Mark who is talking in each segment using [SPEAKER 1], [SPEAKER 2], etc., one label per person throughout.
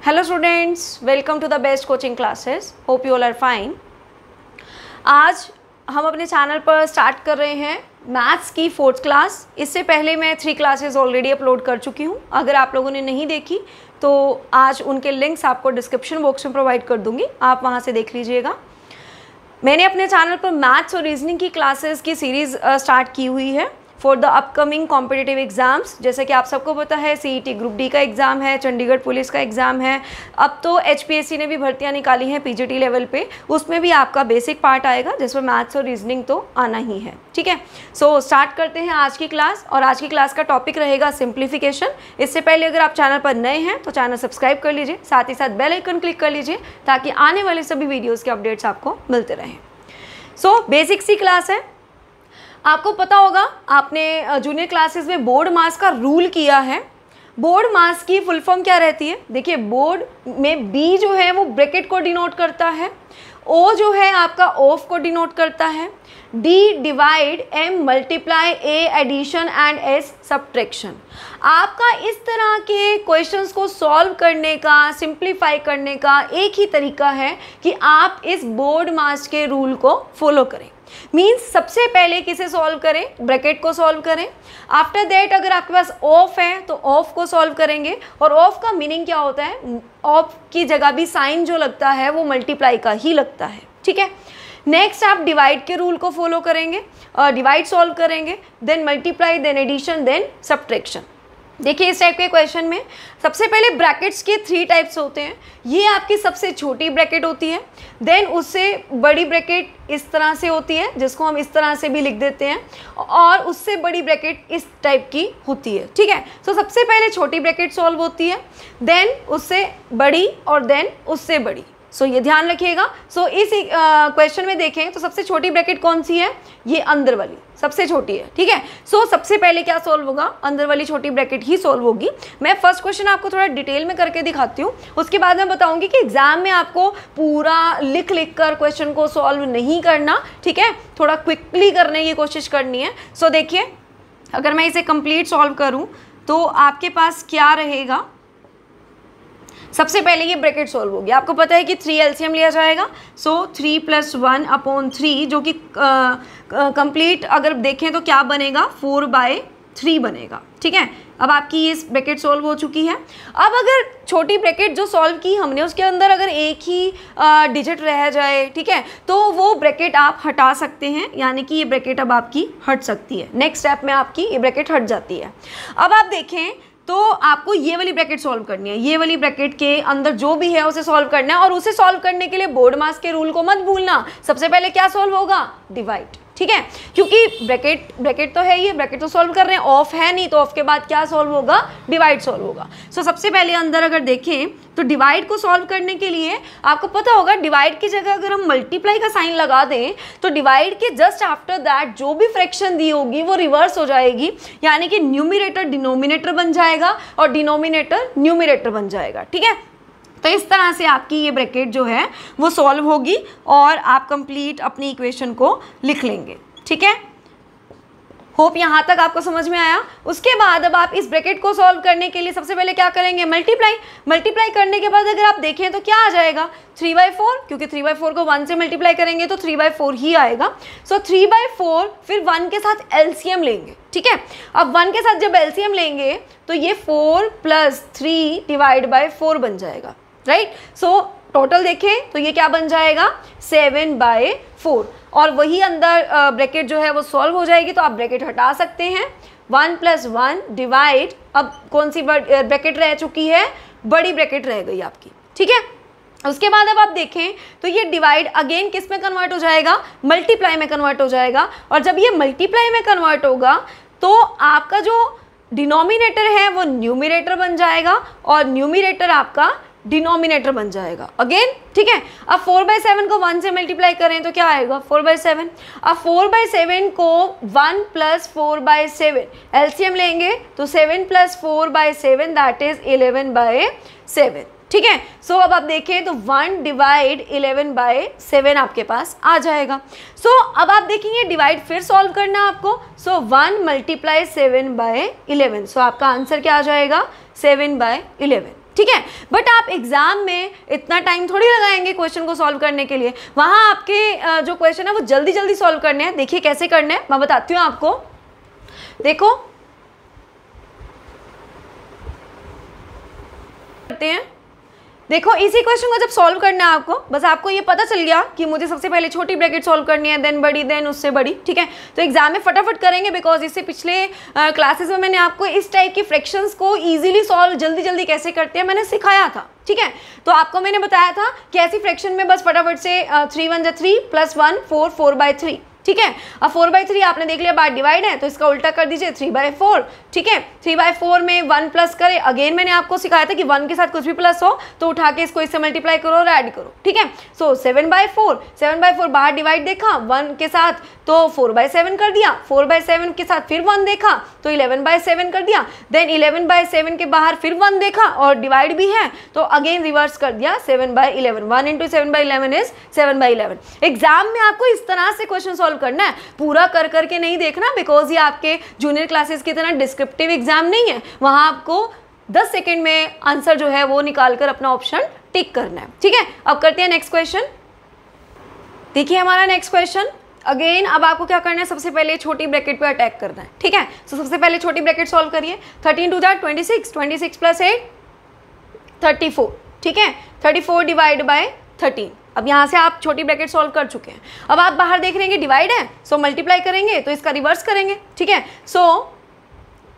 [SPEAKER 1] Hello students, welcome to the best coaching classes. Hope you all are fine. आज हम अपने channel पर start कर रहे हैं मैथ्स की 4th क्लास. इससे पहले मैं 3 क्लासेस ऑलरेडी अपलोड कर चुकी हूँ. अगर आप लोगों ने नहीं देखी तो आज उनके लिंक्स आपको डिस्क्रिप्शन बॉक्स में प्रोवाइड कर दूँगी, आप वहाँ से देख लीजिएगा. मैंने अपने चैनल पर मैथ्स और रीजनिंग की क्लासेस की सीरीज़ स्टार्ट की हुई है for the upcoming competitive exams. जैसे कि आप सबको पता है CET ग्रुप डी का एग्ज़ाम है, चंडीगढ़ पुलिस का एग्ज़ाम है. अब तो HPSC ने भी भर्तियां निकाली हैं PGT लेवल पे, उसमें भी आपका बेसिक पार्ट आएगा जिसमें मैथ्स और रीजनिंग तो आना ही है. ठीक है, सो स्टार्ट करते हैं आज की क्लास. और आज की क्लास का टॉपिक रहेगा सिंप्लीफिकेशन. इससे पहले अगर आप चैनल पर नए हैं तो चैनल सब्सक्राइब कर लीजिए, साथ ही साथ बेल आइकन क्लिक कर लीजिए ताकि आने वाले सभी वीडियोज़ के अपडेट्स आपको मिलते रहें. सो बेसिक सी क्लास है. आपको पता होगा आपने जूनियर क्लासेस में बोर्ड मास का रूल किया है. बोर्ड मास की फुल फॉर्म क्या रहती है? देखिए, बोर्ड में B जो है वो ब्रैकेट को डिनोट करता है, O जो है आपका ऑफ को डिनोट करता है, D divide, M multiply, A addition and S subtraction. आपका इस तरह के क्वेश्चंस को सॉल्व करने का, सिंप्लीफाई करने का एक ही तरीका है कि आप इस बोर्ड मास के रूल को फॉलो करें. मीन्स सबसे पहले किसे सॉल्व करें? ब्रैकेट को सॉल्व करें. आफ्टर दैट अगर आपके पास ऑफ है तो ऑफ को सॉल्व करेंगे. और ऑफ का मीनिंग क्या होता है? ऑफ की जगह भी साइन जो लगता है वो मल्टीप्लाई का ही लगता है. ठीक है, नेक्स्ट आप डिवाइड के रूल को फॉलो करेंगे, डिवाइड सॉल्व करेंगे, then multiply, then addition, then subtraction. देखिए, इस टाइप के क्वेश्चन में सबसे पहले ब्रैकेट्स के 3 टाइप्स होते हैं. ये आपकी सबसे छोटी ब्रैकेट होती है, देन उससे बड़ी ब्रैकेट इस तरह से होती है जिसको हम इस तरह से भी लिख देते हैं, और उससे बड़ी ब्रैकेट इस टाइप की होती है. ठीक है, तो सबसे पहले छोटी ब्रैकेट सॉल्व होती है, देन उससे बड़ी, और देन उससे बड़ी. सो ये ध्यान रखिएगा. सो इस क्वेश्चन में देखें तो सबसे छोटी ब्रैकेट कौन सी है? ये अंदर वाली सबसे छोटी है. ठीक है, सो सबसे पहले क्या सॉल्व होगा? अंदर वाली छोटी ब्रैकेट ही सॉल्व होगी. मैं फर्स्ट क्वेश्चन आपको थोड़ा डिटेल में करके दिखाती हूँ, उसके बाद मैं बताऊंगी कि एग्जाम में आपको पूरा लिख कर क्वेश्चन को सॉल्व नहीं करना. ठीक है, थोड़ा क्विकली करने की कोशिश करनी है. सो देखिए, अगर मैं इसे कंप्लीट सॉल्व करूँ तो आपके पास क्या रहेगा? सबसे पहले ये ब्रैकेट सॉल्व होगी. आपको पता है कि 3 LCM लिया जाएगा. सो 3 + 1/3 जो कि कंप्लीट अगर देखें तो क्या बनेगा? 4/3 बनेगा. ठीक है, अब आपकी ये ब्रैकेट सॉल्व हो चुकी है. अब अगर छोटी ब्रैकेट जो सॉल्व की हमने उसके अंदर अगर एक ही डिजिट रह जाए, ठीक है, तो वो ब्रैकेट आप हटा सकते हैं, यानी कि ये ब्रैकेट अब आपकी हट सकती है. नेक्स्ट स्टेप में आपकी ये ब्रैकेट हट जाती है. अब आप देखें तो आपको ये वाली ब्रैकेट सॉल्व करनी है. ये वाली ब्रैकेट के अंदर जो भी है उसे सॉल्व करना है, और उसे सॉल्व करने के लिए बोर्ड मास के रूल को मत भूलना. सबसे पहले क्या सॉल्व होगा? डिवाइड. ठीक है, क्योंकि ब्रैकेट तो है, ये ब्रैकेट तो सॉल्व कर रहे हैं, ऑफ है नहीं, तो ऑफ के बाद क्या सॉल्व होगा? डिवाइड सॉल्व होगा. सो सबसे पहले अंदर अगर देखें तो डिवाइड को सॉल्व करने के लिए आपको पता होगा डिवाइड की जगह अगर हम मल्टीप्लाई का साइन लगा दें तो डिवाइड के जस्ट आफ्टर दैट जो भी फ्रैक्शन दी होगी वो रिवर्स हो जाएगी, यानी कि न्यूमिनेटर डिनोमिनेटर बन जाएगा और डिनोमिनेटर न्यूमिनेटर बन जाएगा. ठीक है, तो इस तरह से आपकी ये ब्रैकेट जो है वो सॉल्व होगी और आप कंप्लीट अपनी इक्वेशन को लिख लेंगे. ठीक है, होप यहाँ तक आपको समझ में आया. उसके बाद अब आप इस ब्रैकेट को सॉल्व करने के लिए सबसे पहले क्या करेंगे? मल्टीप्लाई करने के बाद अगर आप देखें तो क्या आ जाएगा? 3/4, क्योंकि 3/4 को 1 से मल्टीप्लाई करेंगे तो 3/4 ही आएगा. सो 3/4 फिर 1 के साथ LCM लेंगे. ठीक है, अब 1 के साथ जब LCM लेंगे तो ये 4 + 3 / 4 बन जाएगा. राइट, सो टोटल देखें तो ये क्या बन जाएगा? 7/4. और वही अंदर ब्रैकेट जो है वो सॉल्व हो जाएगी, तो आप ब्रैकेट हटा सकते हैं. 1 + 1 डिवाइड, अब कौन सी ब्रैकेट रह चुकी है? बड़ी ब्रैकेट रह गई आपकी. ठीक है, उसके बाद अब आप देखें तो ये डिवाइड अगेन किस में कन्वर्ट हो जाएगा? मल्टीप्लाई में कन्वर्ट हो जाएगा. और जब ये मल्टीप्लाई में कन्वर्ट होगा तो आपका जो डिनोमिनेटर है वो न्यूमिनेटर बन जाएगा और न्यूमिनेटर आपका डिनोमिनेटर बन जाएगा अगेन. ठीक है, अब 4/7 को 1 से मल्टीप्लाई करें तो क्या आएगा? 4/7. अब 4/7 को 1 + 4/7 LCM लेंगे तो 7 + 4/7 दैट इज 11/7. ठीक है, सो अब आप देखें तो 1 डिवाइड 11/7 आपके पास आ जाएगा. सो अब आप देखेंगे डिवाइड फिर सॉल्व करना आपको. सो 1 × 7/11. सो आपका आंसर क्या आ जाएगा? 7/11. ठीक है। बट आप एग्जाम में इतना टाइम थोड़ी लगाएंगे क्वेश्चन को सॉल्व करने के लिए, वहाँ आपके जो क्वेश्चन है वो जल्दी जल्दी सॉल्व करने हैं। देखिए कैसे करने हैं, मैं बताती हूँ आपको। देखो करते हैं, देखो इसी क्वेश्चन को जब सॉल्व करना है आपको, बस आपको ये पता चल गया कि मुझे सबसे पहले छोटी ब्रैकेट सॉल्व करनी है, देन बड़ी, देन उससे बड़ी, ठीक है। तो एग्जाम में फटाफट करेंगे, बिकॉज इससे पिछले क्लासेस में मैंने आपको इस टाइप की फ्रैक्शंस को इजीली सॉल्व जल्दी जल्दी कैसे करते हैं मैंने सिखाया था, ठीक है। तो आपको मैंने बताया था कि ऐसी फ्रैक्शन में बस फटाफट से 3 1 3 + 1 4 4/3, ठीक है। अब 4/3 आपने देख लिया, बार डिवाइड है तो इसका उल्टा कर दीजिए 3/4, ठीक है। 3/4 में 1 प्लस करें, अगेन मैंने आपको सिखाया था कि 1 के साथ कुछ भी प्लस हो तो उठा के इसको इससे मल्टीप्लाई करो और ऐड करो, ठीक है। सो 7/4 बाहर डिवाइड देखा 1 के साथ तो 4/7 कर दिया, 4/7 के साथ फिर 1 देखा तो 11/7 कर दिया, देन 11/7 के बाहर फिर 1 देखा और डिवाइड भी है तो अगेन रिवर्स कर दिया 7/11। 1 × 7/11 इज 7/11। एग्जाम में आपको इस तरह से क्वेश्चन सॉल्व करना है, पूरा कर करके नहीं देखना, बिकॉज ये आपके जूनियर क्लासेस की तरह डिस्क्रिप्टिव एग्जाम नहीं है। वहां आपको 10 सेकेंड में आंसर जो है वो निकालकर अपना ऑप्शन टिक करना है, ठीक है। अब करते हैं नेक्स्ट क्वेश्चन। देखिए हमारा नेक्स्ट क्वेश्चन, अगेन अब आपको क्या करना है, सबसे पहले छोटी ब्रैकेट पे अटैक करना है, ठीक है। तो सबसे पहले छोटी ब्रैकेट सॉल्व करिए। 13 2 26, 26 + 8 34, ठीक है। 34 / 13। अब यहाँ से आप छोटी ब्रैकेट सॉल्व कर चुके हैं। अब आप बाहर देख रहे हैं डिवाइड है, सो मल्टीप्लाई करेंगे तो इसका रिवर्स करेंगे, ठीक है। सो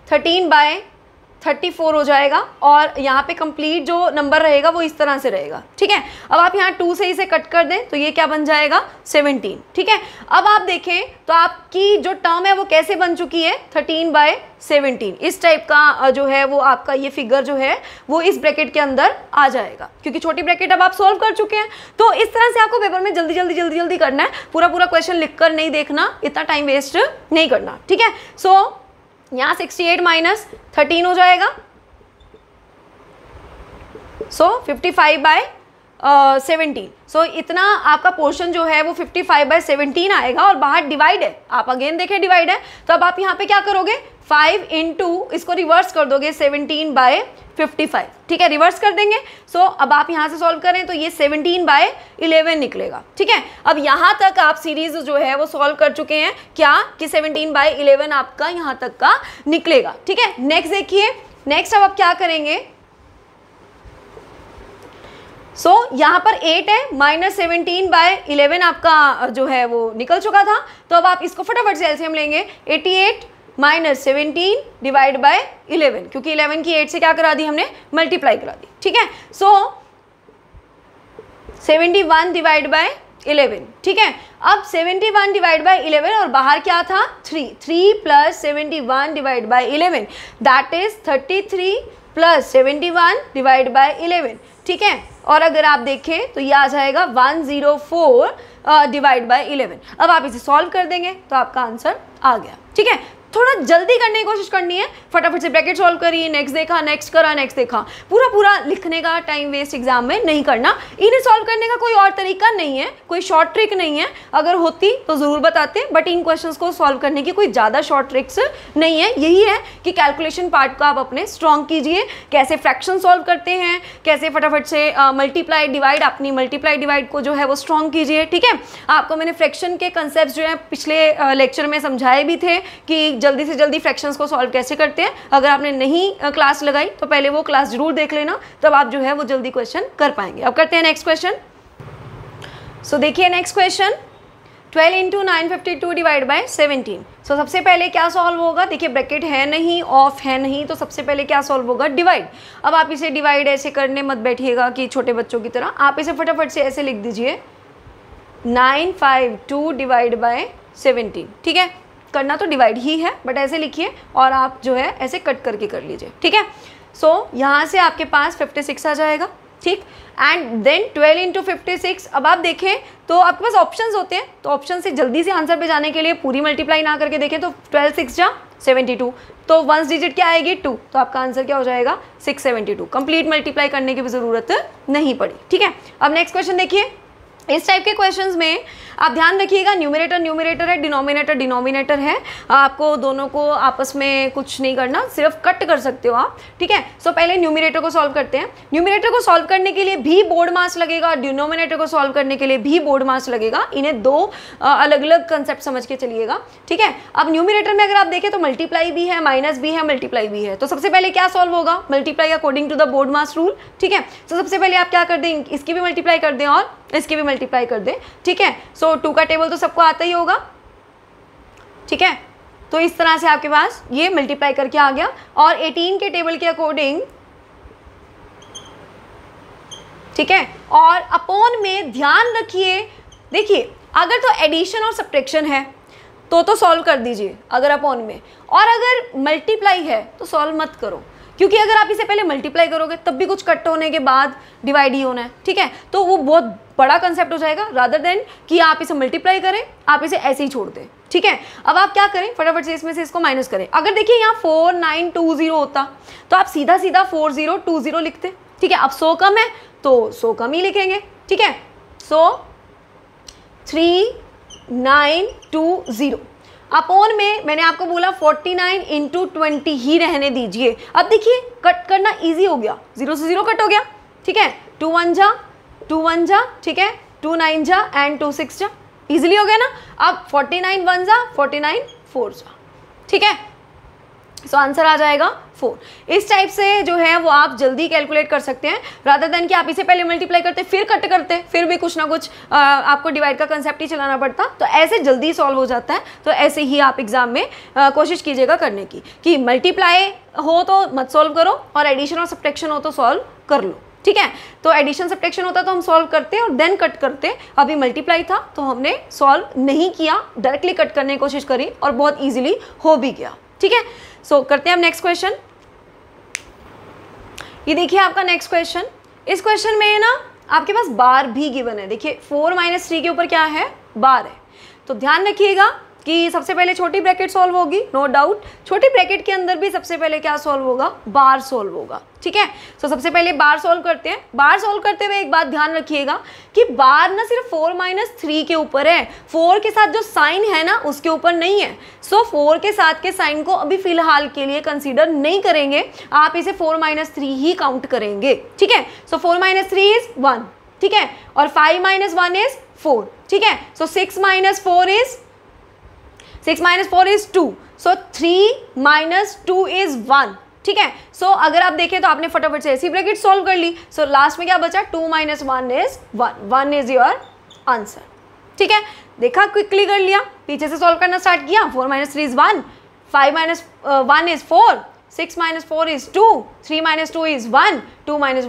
[SPEAKER 1] 13/34 हो जाएगा और यहाँ पे कंप्लीट जो नंबर रहेगा वो इस तरह से रहेगा, ठीक है। अब आप यहाँ 2 से इसे कट कर दें तो ये क्या बन जाएगा 17, ठीक है। अब आप देखें तो आपकी जो टर्म है वो कैसे बन चुकी है 13/17। इस टाइप का जो है वो आपका ये फिगर जो है वो इस ब्रैकेट के अंदर आ जाएगा, क्योंकि छोटी ब्रैकेट अब आप सॉल्व कर चुके हैं। तो इस तरह से आपको पेपर में जल्दी जल्दी करना है, पूरा क्वेश्चन लिख कर नहीं देखना, इतना टाइम वेस्ट नहीं करना, ठीक है। सो यहाँ 68 - 13 हो जाएगा, सो 55/17। सो इतना आपका पोर्शन जो है वो 55/17 आएगा और बाहर डिवाइड है, आप अगेन देखें डिवाइड है तो अब आप यहाँ पे क्या करोगे 5 × इसको रिवर्स कर दोगे 17/55, ठीक है, रिवर्स कर देंगे। सो अब आप यहाँ से सॉल्व करें तो ये 17/11 निकलेगा, ठीक है। अब यहाँ तक आप सीरीज जो है वो सॉल्व कर चुके हैं क्या कि 17/11 आपका यहाँ तक का निकलेगा, ठीक है। नेक्स्ट देखिए, नेक्स्ट अब आप क्या करेंगे, सो यहाँ पर 8 है, -17/11 आपका जो है वो निकल चुका था। तो अब आप इसको फटाफट से एलसीएम लेंगे, 88 - 17 / 11, क्योंकि 11 की 8 से क्या करा दी हमने मल्टीप्लाई करा दी, ठीक है। सो 71 / 11, ठीक है। अब 71 / 11 और बाहर क्या था 3 + 71 / 11 दैट इज 33 + 71 / 11, ठीक है। और अगर आप देखें तो ये आ जाएगा 104 / 11। अब आप इसे सॉल्व कर देंगे तो आपका आंसर आ गया, ठीक है। थोड़ा जल्दी करने की कोशिश करनी है, फटाफट से ब्रैकेट सॉल्व करिए, नेक्स्ट देखा, नेक्स्ट करा, नेक्स्ट देखा, पूरा लिखने का टाइम वेस्ट एग्जाम में नहीं करना। इन्हें सॉल्व करने का कोई और तरीका नहीं है, कोई शॉर्ट ट्रिक नहीं है, अगर होती तो ज़रूर बताते, बट इन क्वेश्चंस को सॉल्व करने की कोई ज़्यादा शॉर्ट ट्रिक्स नहीं है। यही है कि कैलकुलेशन पार्ट को आप अपने स्ट्रॉन्ग कीजिए, कैसे फ्रैक्शन सॉल्व करते हैं, कैसे फटाफट से मल्टीप्लाई डिवाइड, अपनी मल्टीप्लाई डिवाइड को जो है वो स्ट्रॉन्ग कीजिए, ठीक है। आपको मैंने फ्रैक्शन के कंसेप्ट जो है पिछले लेक्चर में समझाए भी थे कि जल्दी से जल्दी फ्रैक्शंस को सॉल्व कैसे करते हैं। अगर आपने नहीं क्लास लगाई तो पहले वो क्लास जरूर देख लेना, तब आप जो है वो जल्दी क्वेश्चन कर पाएंगे। अब करते हैं नेक्स्ट क्वेश्चन। सो देखिए नेक्स्ट क्वेश्चन, 12 × 952 / 17। सो सबसे पहले क्या सॉल्व होगा, देखिए ब्रैकेट है नहीं, ऑफ है नहीं, तो सबसे पहले क्या सॉल्व होगा डिवाइड। अब आप इसे डिवाइड ऐसे करने मत बैठिएगा कि छोटे बच्चों की तरह, आप इसे फटाफट से ऐसे लिख दीजिए 952 / 17, ठीक है। करना तो डिवाइड ही है बट ऐसे लिखिए और आप जो है ऐसे कट करके कर लीजिए, ठीक है। सो यहाँ से आपके पास 56 आ जाएगा, ठीक। And then 12 × 56। अब आप देखें तो आपके पास ऑप्शंस होते हैं, तो ऑप्शन से जल्दी से आंसर पे जाने के लिए पूरी मल्टीप्लाई ना करके देखें तो 12 6 जा 72, तो 1 डिजिट क्या आएगी 2, तो आपका आंसर क्या हो जाएगा 672। कंप्लीट मल्टीप्लाई करने की भी ज़रूरत नहीं पड़ी, ठीक है। अब नेक्स्ट क्वेश्चन देखिए, इस टाइप के क्वेश्चंस में आप ध्यान रखिएगा, न्यूमरेटर न्यूमरेटर है, डिनोमिनेटर डिनोमिनेटर है, आपको दोनों को आपस में कुछ नहीं करना, सिर्फ कट कर सकते हो आप, ठीक है। सो पहले न्यूमरेटर को सॉल्व करते हैं। न्यूमरेटर को सॉल्व करने के लिए भी बोर्ड मास लगेगा, डिनोमिनेटर को सॉल्व करने के लिए भी बोर्ड मास लगेगा, इन्हें दो अलग अलग कंसेप्ट समझ के चलिएगा, ठीक है। अब न्यूमरेटर में अगर आप देखें तो मल्टीप्लाई भी है, माइनस भी है, मल्टीप्लाई भी है, तो सबसे पहले क्या सॉल्व होगा, multiply according to the BODMAS rule, ठीक है। तो सबसे पहले आप क्या कर दें, इसकी भी मल्टीप्लाई कर दें और इसकी भी मल्टीप्लाई कर दें, ठीक है। सो 2 का टेबल तो सबको आता ही होगा, ठीक है। तो इस तरह से आपके पास ये मल्टीप्लाई करके आ गया और 18 के टेबल के अकॉर्डिंग, ठीक है। और अपॉन में ध्यान रखिए, देखिए अगर तो एडिशन और सब्ट्रैक्शन है तो सॉल्व कर दीजिए अगर अपॉन में, और अगर मल्टीप्लाई है तो सॉल्व मत करो, क्योंकि अगर आप इसे पहले मल्टीप्लाई करोगे तब भी कुछ कट होने के बाद डिवाइड ही होना है, ठीक है। तो वो बहुत बड़ा कंसेप्ट हो जाएगा, रादर देन कि आप इसे मल्टीप्लाई करें, आप इसे ऐसे ही छोड़ दें, ठीक है। अब आप क्या करें, फटाफट से इसमें से इसको माइनस करें। अगर देखिए यहाँ 4920 होता तो आप सीधा सीधा 4020 लिखते, ठीक है। अब 100 कम है तो 100 कम ही लिखेंगे, ठीक है। सो 3920 अपॉन में मैंने आपको बोला 49 इंटू 20 ही रहने दीजिए। अब देखिए कट करना इजी हो गया, 0 से 0 कट हो गया, ठीक है। 2 1 जा 2 1 जा, ठीक है, 2 9 जा एंड 2 6 जा, इजीली हो गया ना। अब 49 1 जा 49 4 जा, ठीक है। सो आंसर आ जाएगा 4। इस टाइप से जो है वो आप जल्दी कैलकुलेट कर सकते हैं, रादर देन कि आप इसे पहले मल्टीप्लाई करते फिर कट करते, फिर भी कुछ ना कुछ आपको डिवाइड का कंसेप्ट ही चलाना पड़ता, तो ऐसे जल्दी सॉल्व हो जाता है। तो ऐसे ही आप एग्जाम में कोशिश कीजिएगा करने की, कि मल्टीप्लाई हो तो मत सॉल्व करो और एडिशन और सब्ट्रैक्शन हो तो सॉल्व कर लो, ठीक है। तो एडिशन सब्ट्रैक्शन होता तो हम सॉल्व करते और देन कट करते, अभी मल्टीप्लाई था तो हमने सॉल्व नहीं किया, डायरेक्टली कट करने की कोशिश करी और बहुत ईजिली हो भी गया, ठीक है। सो करते हैं अब नेक्स्ट क्वेश्चन। ये देखिए आपका नेक्स्ट क्वेश्चन, इस क्वेश्चन में ना आपके पास बार भी गिवन है। देखिए 4 - 3 के ऊपर क्या है, बार है, तो ध्यान रखिएगा कि सबसे पहले छोटी ब्रैकेट सॉल्व होगी, नो डाउट। छोटी ब्रैकेट के अंदर भी सबसे पहले क्या सॉल्व होगा, बार सॉल्व होगा, ठीक है। तो सबसे पहले बार सॉल्व करते हैं। बार सॉल्व करते हुए एक बात ध्यान रखिएगा कि बार ना सिर्फ 4 - 3 के ऊपर है, 4 के साथ जो साइन है ना उसके ऊपर नहीं है। सो 4 के साथ के साइन को अभी फिलहाल के लिए कंसीडर नहीं करेंगे, आप इसे 4 - 3 ही काउंट करेंगे, ठीक है। सो 4 - 3 इज 1, ठीक है, और 5 - 1 इज 4, ठीक है। सो 6 - 4 इज 2, सो 3 - 2 इज 1, ठीक है। सो अगर आप देखें तो आपने फटाफट से ऐसी ब्रैकेट सॉल्व कर ली, सो लास्ट में क्या बचा, 2 - 1 इज 1 इज योर आंसर, ठीक है। देखा, क्विकली कर लिया, पीछे से सॉल्व करना स्टार्ट किया। 4 - 3 is 1, 5 - 1 is 4, 6 - 4 is 2, 3 - 2 is 1, 2 - 1 is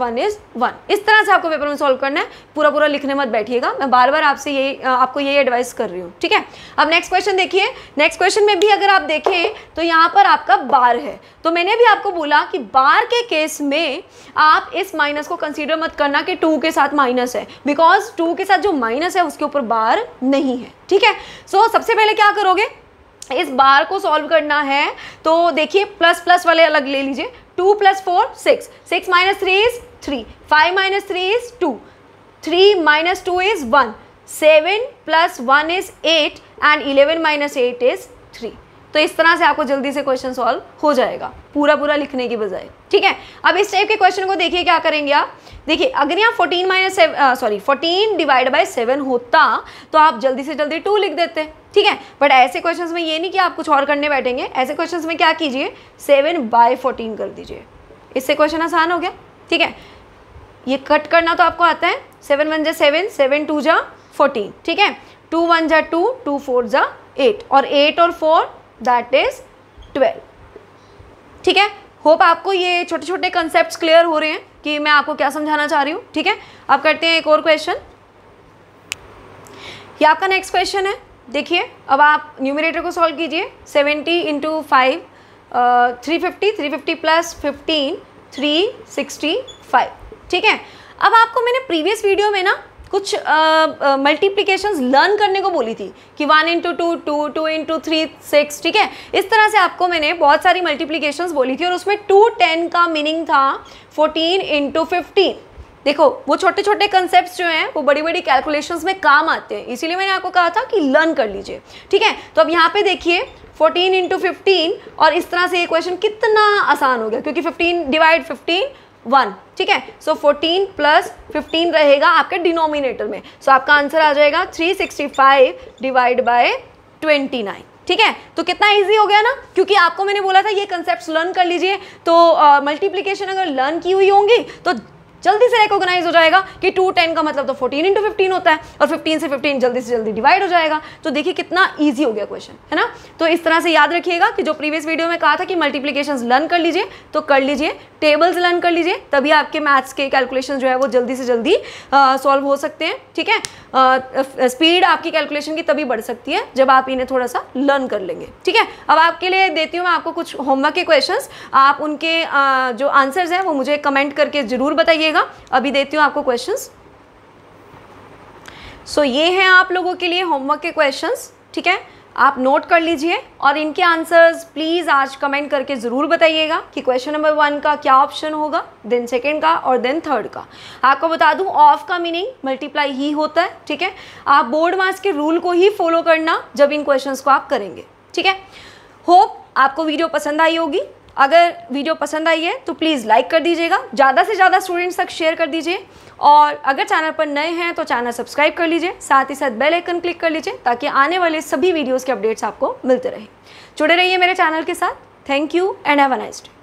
[SPEAKER 1] 1। इस तरह से आपको पेपर में सॉल्व करना है, पूरा पूरा लिखने मत बैठिएगा, मैं बार बार आपसे आपको यही एडवाइस कर रही हूँ, ठीक है। अब नेक्स्ट क्वेश्चन देखिए। नेक्स्ट क्वेश्चन में भी अगर आप देखें तो यहाँ पर आपका बार है, तो मैंने भी आपको बोला कि बार के केस में आप इस माइनस को कंसीडर मत करना कि 2 के साथ माइनस है, बिकॉज 2 के साथ जो माइनस है उसके ऊपर बार नहीं है, ठीक है। सो सबसे पहले क्या करोगे, इस बार को सॉल्व करना है, तो देखिए प्लस प्लस वाले अलग ले लीजिए। 2 + 4 6, 6 - 3 is 3, 5 - 3 is 2, 3 - 2 is 1, 7 + 1 is 8 and 11 - 8 is 3। तो इस तरह से आपको जल्दी से क्वेश्चन सॉल्व हो जाएगा, पूरा पूरा लिखने की बजाय, ठीक है। अब इस टाइप के क्वेश्चन को देखिए क्या करेंगे आप। देखिए अगर यहाँ 14 डिवाइड बाय 7 होता तो आप जल्दी से जल्दी 2 लिख देते, ठीक है। बट ऐसे क्वेश्चंस में ये नहीं कि आप कुछ और करने बैठेंगे, ऐसे क्वेश्चंस में क्या कीजिए, 7/14 कर दीजिए, इससे क्वेश्चन आसान हो गया, ठीक है। ये कट करना तो आपको आता है, 7 1 जा 7, 7 2 जा 14, ठीक है, 2 1 जा 2, 2 4 जा 8, और 8 और 4 दैट इज 12, ठीक है। होप आपको ये छोटे छोटे कंसेप्ट्स क्लियर हो रहे हैं कि मैं आपको क्या समझाना चाह रही हूँ, ठीक है। अब करते हैं एक और क्वेश्चन। ये आपका नेक्स्ट क्वेश्चन है। देखिए अब आप न्यूमरेटर को सॉल्व कीजिए। 70 × 5 350, 350 + 15 365, ठीक है। अब आपको मैंने प्रीवियस वीडियो में ना कुछ मल्टीप्लिकेशंस लर्न करने को बोली थी कि 1 × 2 2, 2 × 3 6, ठीक है। इस तरह से आपको मैंने बहुत सारी मल्टीप्लिकेशंस बोली थी और उसमें 2 10 का मीनिंग था 14 × 15, देखो वो छोटे छोटे कंसेप्ट्स जो हैं वो बड़ी बड़ी कैलकुलेशंस में काम आते हैं, इसीलिए मैंने आपको कहा था कि लर्न कर लीजिए, ठीक है। तो अब यहाँ पे देखिए 14 इंटू 15 और इस तरह से ये क्वेश्चन कितना आसान हो गया, क्योंकि 15 डिवाइड 15 1, ठीक है। सो 14 प्लस 15 रहेगा आपके डिनोमिनेटर में, सो आपका आंसर आ जाएगा 365 डिवाइड बाय 29, ठीक है। तो कितना इजी हो गया ना, क्योंकि आपको मैंने बोला था ये कंसेप्ट्स लर्न कर लीजिए, तो मल्टीप्लिकेशन अगर लर्न की हुई होंगी तो जल्दी से रिकॉग्नाइज हो जाएगा कि 2 10 का मतलब तो 14 इंटू 15 होता है, और 15 से 15 जल्दी से जल्दी डिवाइड हो जाएगा। तो देखिए कितना इजी हो गया क्वेश्चन, है ना। तो इस तरह से याद रखिएगा कि जो प्रीवियस वीडियो में कहा था कि मल्टीप्लिकेशंस लर्न कर लीजिए, तो कर लीजिए, टेबल्स लर्न कर लीजिए, तभी आपके मैथ्स के कैलकुलेशन जो है वो जल्दी से जल्दी सॉल्व हो सकते हैं, ठीक है। स्पीड आपकी कैलकुलेशन की तभी बढ़ सकती है जब आप इन्हें थोड़ा सा लर्न कर लेंगे, ठीक है। अब आपके लिए देती हूँ मैं आपको कुछ होमवर्क के क्वेश्चंस, आप उनके जो आंसर्स हैं वो मुझे कमेंट करके ज़रूर बताइएगा। अभी देती हूँ आपको क्वेश्चंस। सो ये हैं आप लोगों के लिए होमवर्क के क्वेश्चंस, ठीक है। आप नोट कर लीजिए और इनके आंसर्स प्लीज़ आज कमेंट करके ज़रूर बताइएगा कि क्वेश्चन नंबर 1 का क्या ऑप्शन होगा, देन सेकंड का और देन थर्ड का। आपको बता दूं ऑफ का मीनिंग मल्टीप्लाई ही होता है, ठीक है। आप बोर्ड मार्क्स के रूल को ही फॉलो करना जब इन क्वेश्चंस को आप करेंगे, ठीक है। होप आपको वीडियो पसंद आई होगी। अगर वीडियो पसंद आई है तो प्लीज़ लाइक कर दीजिएगा, ज़्यादा से ज़्यादा स्टूडेंट्स तक शेयर कर दीजिए, और अगर चैनल पर नए हैं तो चैनल सब्सक्राइब कर लीजिए, साथ ही साथ बेल आइकन क्लिक कर लीजिए ताकि आने वाले सभी वीडियोस के अपडेट्स आपको मिलते रहें। जुड़े रहिए मेरे चैनल के साथ। Thank you and have a nice day.